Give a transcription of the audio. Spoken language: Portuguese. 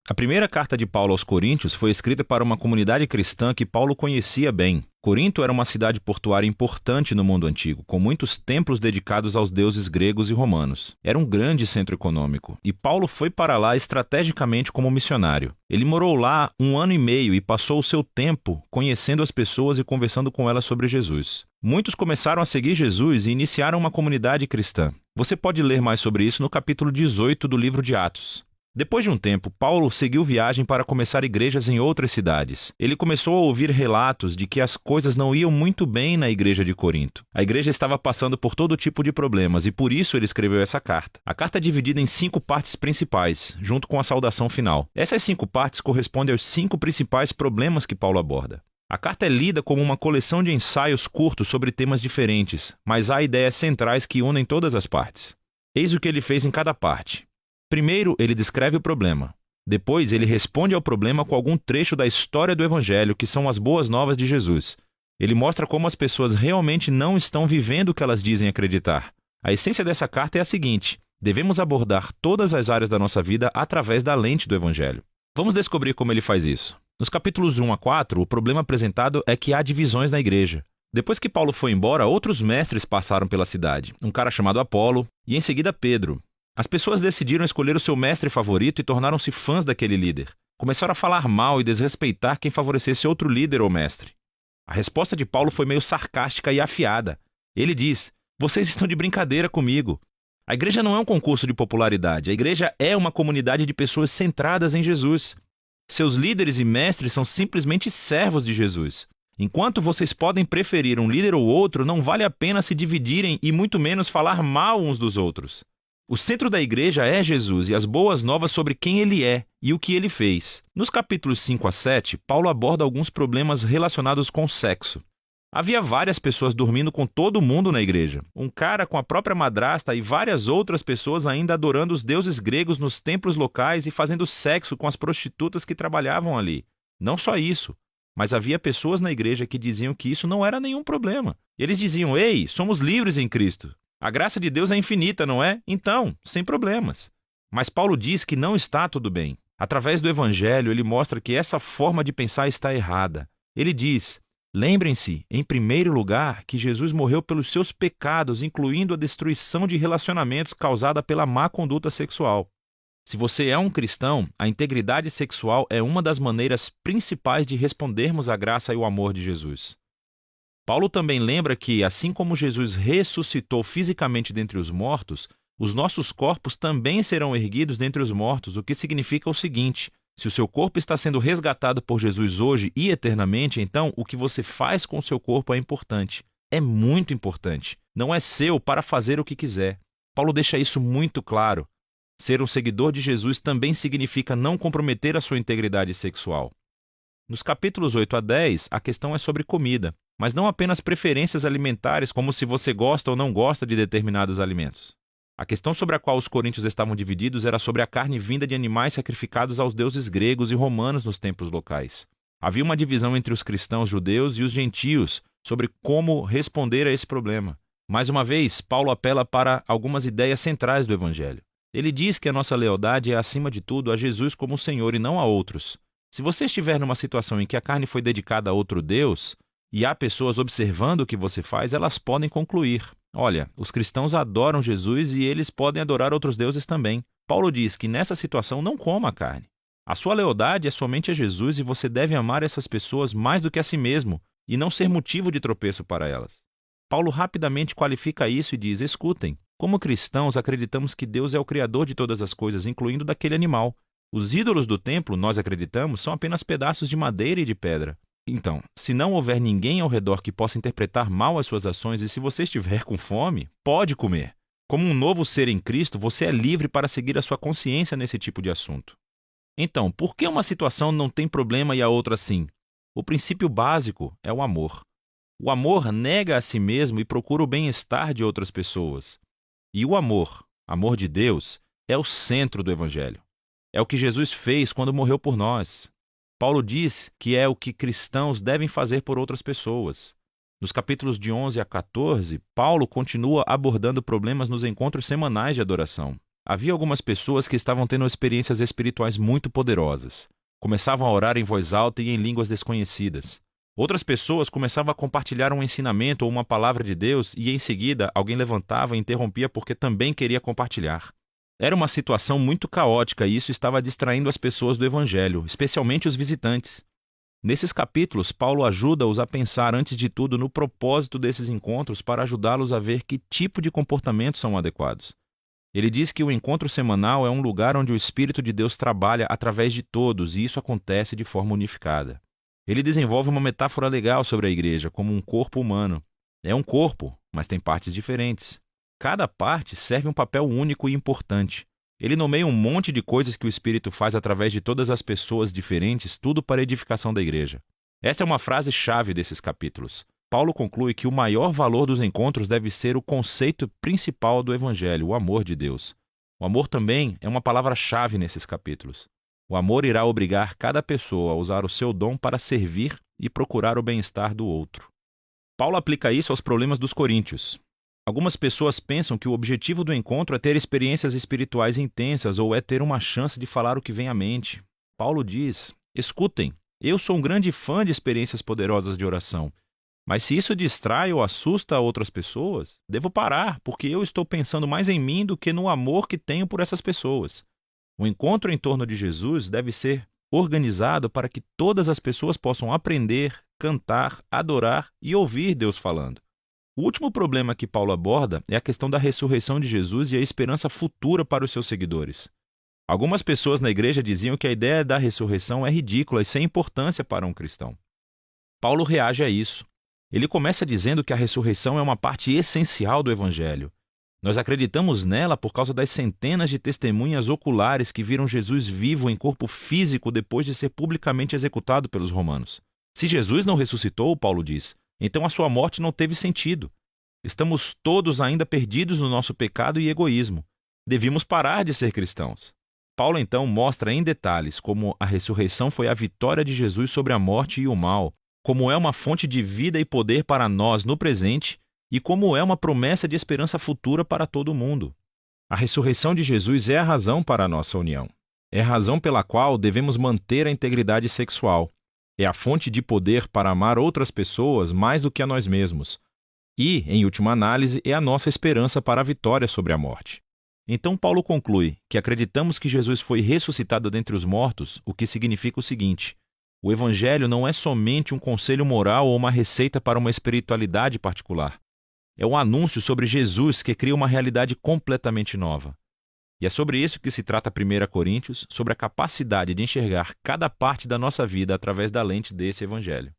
A primeira carta de Paulo aos Coríntios foi escrita para uma comunidade cristã que Paulo conhecia bem. Corinto era uma cidade portuária importante no mundo antigo, com muitos templos dedicados aos deuses gregos e romanos. Era um grande centro econômico, e Paulo foi para lá estrategicamente como missionário. Ele morou lá 1 ano e meio e passou o seu tempo conhecendo as pessoas e conversando com elas sobre Jesus. Muitos começaram a seguir Jesus e iniciaram uma comunidade cristã. Você pode ler mais sobre isso no capítulo 18 do livro de Atos. Depois de um tempo, Paulo seguiu viagem para começar igrejas em outras cidades. Ele começou a ouvir relatos de que as coisas não iam muito bem na igreja de Corinto. A igreja estava passando por todo tipo de problemas e por isso ele escreveu essa carta. A carta é dividida em 5 partes principais, junto com a saudação final. Essas 5 partes correspondem aos 5 principais problemas que Paulo aborda. A carta é lida como uma coleção de ensaios curtos sobre temas diferentes, mas há ideias centrais que unem todas as partes. Eis o que ele fez em cada parte. Primeiro, ele descreve o problema. Depois, ele responde ao problema com algum trecho da história do Evangelho, que são as boas novas de Jesus. Ele mostra como as pessoas realmente não estão vivendo o que elas dizem acreditar. A essência dessa carta é a seguinte: devemos abordar todas as áreas da nossa vida através da lente do Evangelho. Vamos descobrir como ele faz isso. Nos capítulos 1 a 4, o problema apresentado é que há divisões na igreja. Depois que Paulo foi embora, outros mestres passaram pela cidade. Um cara chamado Apolo e, em seguida, Pedro. As pessoas decidiram escolher o seu mestre favorito e tornaram-se fãs daquele líder. Começaram a falar mal e desrespeitar quem favorecesse outro líder ou mestre. A resposta de Paulo foi meio sarcástica e afiada. Ele diz: "Vocês estão de brincadeira comigo. A igreja não é um concurso de popularidade. A igreja é uma comunidade de pessoas centradas em Jesus. Seus líderes e mestres são simplesmente servos de Jesus. Enquanto vocês podem preferir um líder ou outro, não vale a pena se dividirem e muito menos falar mal uns dos outros. O centro da igreja é Jesus e as boas novas sobre quem ele é e o que ele fez." Nos capítulos 5 a 7, Paulo aborda alguns problemas relacionados com o sexo. Havia várias pessoas dormindo com todo mundo na igreja. Um cara com a própria madrasta e várias outras pessoas ainda adorando os deuses gregos nos templos locais e fazendo sexo com as prostitutas que trabalhavam ali. Não só isso, mas havia pessoas na igreja que diziam que isso não era nenhum problema. Eles diziam: "Ei, somos livres em Cristo. A graça de Deus é infinita, não é? Então, sem problemas." Mas Paulo diz que não está tudo bem. Através do Evangelho, ele mostra que essa forma de pensar está errada. Ele diz: "Lembrem-se, em primeiro lugar, que Jesus morreu pelos seus pecados, incluindo a destruição de relacionamentos causada pela má conduta sexual." Se você é um cristão, a integridade sexual é uma das maneiras principais de respondermos à graça e ao amor de Jesus. Paulo também lembra que, assim como Jesus ressuscitou fisicamente dentre os mortos, os nossos corpos também serão erguidos dentre os mortos, o que significa o seguinte: se o seu corpo está sendo resgatado por Jesus hoje e eternamente, então o que você faz com o seu corpo é importante. É muito importante. Não é seu para fazer o que quiser. Paulo deixa isso muito claro. Ser um seguidor de Jesus também significa não comprometer a sua integridade sexual. Nos capítulos 8 a 10, a questão é sobre comida, mas não apenas preferências alimentares, como se você gosta ou não gosta de determinados alimentos. A questão sobre a qual os coríntios estavam divididos era sobre a carne vinda de animais sacrificados aos deuses gregos e romanos nos templos locais. Havia uma divisão entre os cristãos judeus e os gentios sobre como responder a esse problema. Mais uma vez, Paulo apela para algumas ideias centrais do Evangelho. Ele diz que a nossa lealdade é, acima de tudo, a Jesus como Senhor e não a outros. Se você estiver numa situação em que a carne foi dedicada a outro Deus, e há pessoas observando o que você faz, elas podem concluir: olha, os cristãos adoram Jesus e eles podem adorar outros deuses também. Paulo diz que nessa situação não coma a carne. A sua lealdade é somente a Jesus e você deve amar essas pessoas mais do que a si mesmo e não ser motivo de tropeço para elas. Paulo rapidamente qualifica isso e diz: escutem, como cristãos acreditamos que Deus é o Criador de todas as coisas, incluindo daquele animal. Os ídolos do templo, nós acreditamos, são apenas pedaços de madeira e de pedra. Então, se não houver ninguém ao redor que possa interpretar mal as suas ações e se você estiver com fome, pode comer. Como um novo ser em Cristo, você é livre para seguir a sua consciência nesse tipo de assunto. Então, por que uma situação não tem problema e a outra sim? O princípio básico é o amor. O amor nega a si mesmo e procura o bem-estar de outras pessoas. E o amor de Deus, é o centro do Evangelho. É o que Jesus fez quando morreu por nós. Paulo diz que é o que cristãos devem fazer por outras pessoas. Nos capítulos de 11 a 14, Paulo continua abordando problemas nos encontros semanais de adoração. Havia algumas pessoas que estavam tendo experiências espirituais muito poderosas. Começavam a orar em voz alta e em línguas desconhecidas. Outras pessoas começavam a compartilhar um ensinamento ou uma palavra de Deus e, em seguida, alguém levantava e interrompia porque também queria compartilhar. Era uma situação muito caótica e isso estava distraindo as pessoas do Evangelho, especialmente os visitantes. Nesses capítulos, Paulo ajuda-os a pensar, antes de tudo, no propósito desses encontros para ajudá-los a ver que tipo de comportamentos são adequados. Ele diz que o encontro semanal é um lugar onde o Espírito de Deus trabalha através de todos e isso acontece de forma unificada. Ele desenvolve uma metáfora legal sobre a igreja, como um corpo humano. É um corpo, mas tem partes diferentes. Cada parte serve um papel único e importante. Ele nomeia um monte de coisas que o Espírito faz através de todas as pessoas diferentes, tudo para a edificação da igreja. Esta é uma frase-chave desses capítulos. Paulo conclui que o maior valor dos encontros deve ser o conceito principal do Evangelho, o amor de Deus. O amor também é uma palavra-chave nesses capítulos. O amor irá obrigar cada pessoa a usar o seu dom para servir e procurar o bem-estar do outro. Paulo aplica isso aos problemas dos coríntios. Algumas pessoas pensam que o objetivo do encontro é ter experiências espirituais intensas ou é ter uma chance de falar o que vem à mente. Paulo diz: escutem, eu sou um grande fã de experiências poderosas de oração. Mas se isso distrai ou assusta outras pessoas, devo parar, porque eu estou pensando mais em mim do que no amor que tenho por essas pessoas. O encontro em torno de Jesus deve ser organizado para que todas as pessoas possam aprender, cantar, adorar e ouvir Deus falando. O último problema que Paulo aborda é a questão da ressurreição de Jesus e a esperança futura para os seus seguidores. Algumas pessoas na igreja diziam que a ideia da ressurreição é ridícula e sem importância para um cristão. Paulo reage a isso. Ele começa dizendo que a ressurreição é uma parte essencial do Evangelho. Nós acreditamos nela por causa das centenas de testemunhas oculares que viram Jesus vivo em corpo físico depois de ser publicamente executado pelos romanos. Se Jesus não ressuscitou, Paulo diz, então a sua morte não teve sentido. Estamos todos ainda perdidos no nosso pecado e egoísmo. Devíamos parar de ser cristãos. Paulo então mostra em detalhes como a ressurreição foi a vitória de Jesus sobre a morte e o mal, como é uma fonte de vida e poder para nós no presente e como é uma promessa de esperança futura para todo mundo. A ressurreição de Jesus é a razão para a nossa união. É a razão pela qual devemos manter a integridade sexual. É a fonte de poder para amar outras pessoas mais do que a nós mesmos. E, em última análise, é a nossa esperança para a vitória sobre a morte. Então Paulo conclui que acreditamos que Jesus foi ressuscitado dentre os mortos, o que significa o seguinte: o Evangelho não é somente um conselho moral ou uma receita para uma espiritualidade particular. É um anúncio sobre Jesus que cria uma realidade completamente nova. E é sobre isso que se trata 1 Coríntios, sobre a capacidade de enxergar cada parte da nossa vida através da lente desse Evangelho.